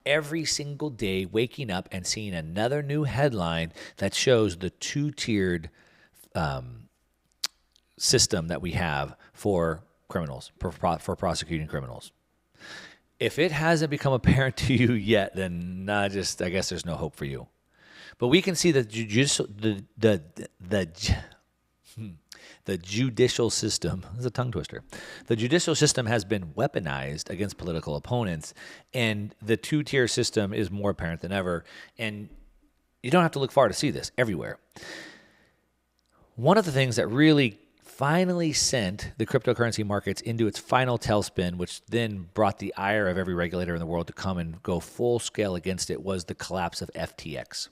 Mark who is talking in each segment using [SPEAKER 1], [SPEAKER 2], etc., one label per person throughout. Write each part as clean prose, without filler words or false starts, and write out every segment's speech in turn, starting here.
[SPEAKER 1] every single day waking up and seeing another new headline that shows the two-tiered system that we have for criminals, for prosecuting criminals. If it hasn't become apparent to you yet, then I guess there's no hope for you. But we can see that the judicial system, this is a tongue twister. The judicial system has been weaponized against political opponents, and the two-tier system is more apparent than ever. And you don't have to look far to see this everywhere. One of the things that really finally sent the cryptocurrency markets into its final tailspin, which then brought the ire of every regulator in the world to come and go full scale against it, was the collapse of FTX.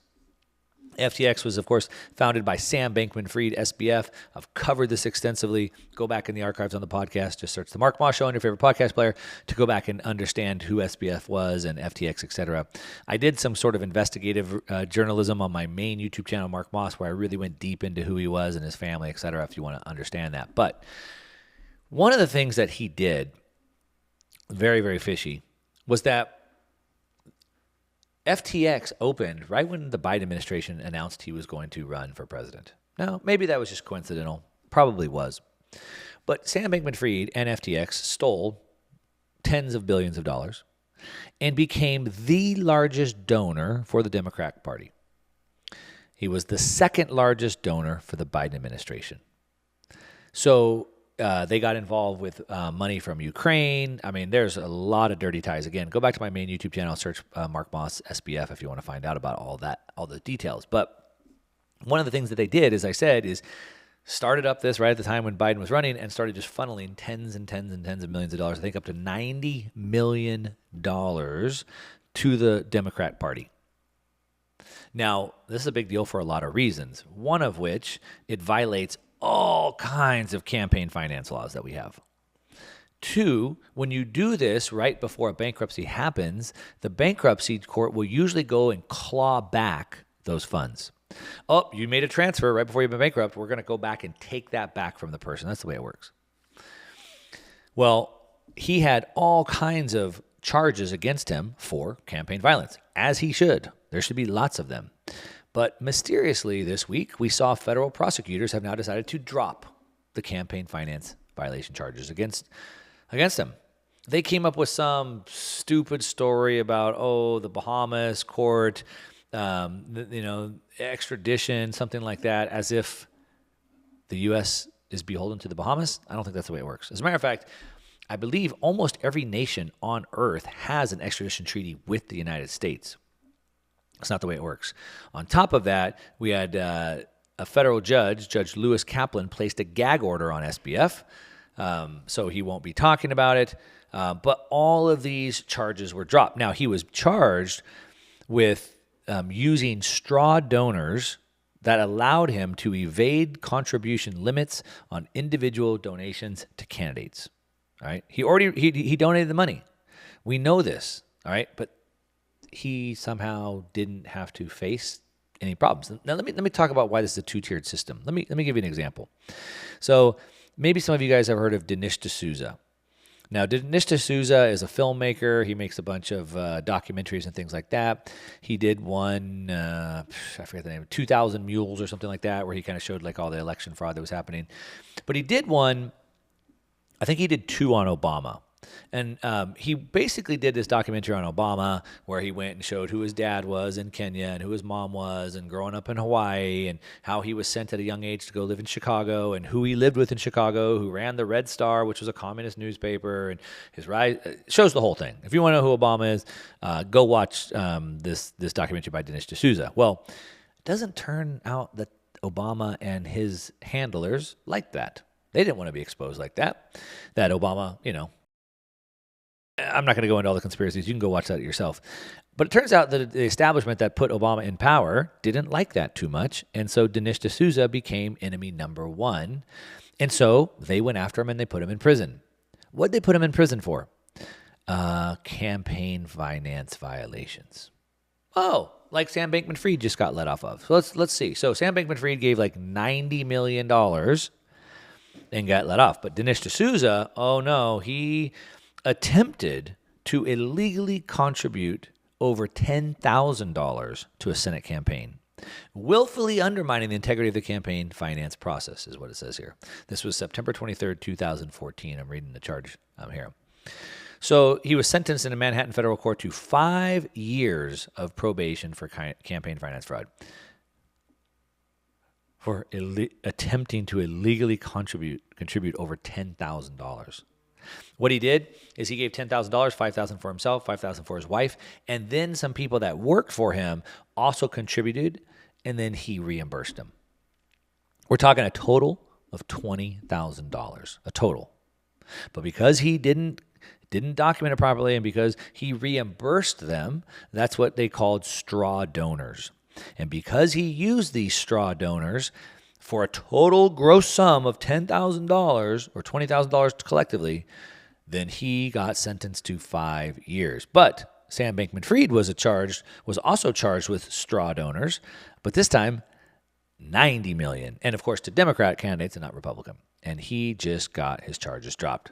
[SPEAKER 1] FTX was, of course, founded by Sam Bankman-Fried, SBF. I've covered this extensively. Go back in the archives on the podcast. Just search The Mark Moss Show on your favorite podcast player to go back and understand who SBF was and FTX, etc. I did some sort of investigative journalism on my main YouTube channel, Mark Moss, where I really went deep into who he was and his family, etc., if you want to understand that. But one of the things that he did, very, very fishy, was that FTX opened right when the Biden administration announced he was going to run for president. Now, maybe that was just coincidental. Probably was. But Sam Bankman-Fried and FTX stole tens of billions of dollars and became the largest donor for the Democratic Party. He was the second largest donor for the Biden administration. So they got involved with money from Ukraine. I mean, there's a lot of dirty ties. Again, go back to my main YouTube channel, search Mark Moss SBF if you want to find out about all the details. But one of the things that they did, as I said, is started up this right at the time when Biden was running and started just funneling tens and tens and tens of millions of dollars, I think up to $90 million to the Democrat Party. Now, this is a big deal for a lot of reasons, one of which it violates all kinds of campaign finance laws that we have. Two, when you do this right before a bankruptcy happens, the bankruptcy court will usually go and claw back those funds. Oh, you made a transfer right before you've been bankrupt. We're going to go back and take that back from the person. That's the way it works. Well, he had all kinds of charges against him for campaign violence, as he should. There should be lots of them. But mysteriously this week, we saw federal prosecutors have now decided to drop the campaign finance violation charges against him. They came up with some stupid story about, the Bahamas court, extradition, something like that, as if the U.S. is beholden to the Bahamas. I don't think that's the way it works. As a matter of fact, I believe almost every nation on earth has an extradition treaty with the United States. It's not the way it works. On top of that, we had a federal judge, Judge Lewis Kaplan, placed a gag order on SBF, so he won't be talking about it. But all of these charges were dropped. Now, he was charged with using straw donors that allowed him to evade contribution limits on individual donations to candidates. All right, he donated the money. We know this. All right, but he somehow didn't have to face any problems. Now, let me talk about why this is a two-tiered system. Let me give you an example. So maybe some of you guys have heard of Dinesh D'Souza. Now, Dinesh D'Souza is a filmmaker. He makes a bunch of documentaries and things like that. He did one, I forget the name, 2,000 Mules or something like that, where he kind of showed like all the election fraud that was happening. But he did one, I think he did two on Obama. And he basically did this documentary on Obama where he went and showed who his dad was in Kenya and who his mom was and growing up in Hawaii and how he was sent at a young age to go live in Chicago and who he lived with in Chicago, who ran the Red Star, which was a communist newspaper, and his rise. Shows the whole thing. If you want to know who Obama is, go watch this documentary by Dinesh D'Souza. Well, it doesn't turn out that Obama and his handlers liked that. They didn't want to be exposed like that. That Obama, I'm not going to go into all the conspiracies. You can go watch that yourself. But it turns out that the establishment that put Obama in power didn't like that too much. And so Dinesh D'Souza became enemy number one. And so they went after him and they put him in prison. What did they put him in prison for? Campaign finance violations. Oh, like Sam Bankman-Fried just got let off of. So let's see. So Sam Bankman-Fried gave like $90 million and got let off. But Dinesh D'Souza, oh no, he attempted to illegally contribute over $10,000 to a Senate campaign, willfully undermining the integrity of the campaign finance process, is what it says here. This was September 23rd, 2014. I'm reading the charge here. So he was sentenced in a Manhattan federal court to 5 years of probation for campaign finance fraud for attempting to illegally contribute over $10,000. What he did is he gave $10,000, $5,000 for himself, $5,000 for his wife, and then some people that worked for him also contributed, and then he reimbursed them. We're talking a total of $20,000, a total. But because he didn't document it properly and because he reimbursed them, that's what they called straw donors. And because he used these straw donors for a total gross sum of $10,000 or $20,000 collectively, then he got sentenced to 5 years. But Sam Bankman-Fried was also charged with straw donors, but this time $90 million. And of course, to Democrat candidates and not Republican. And he just got his charges dropped.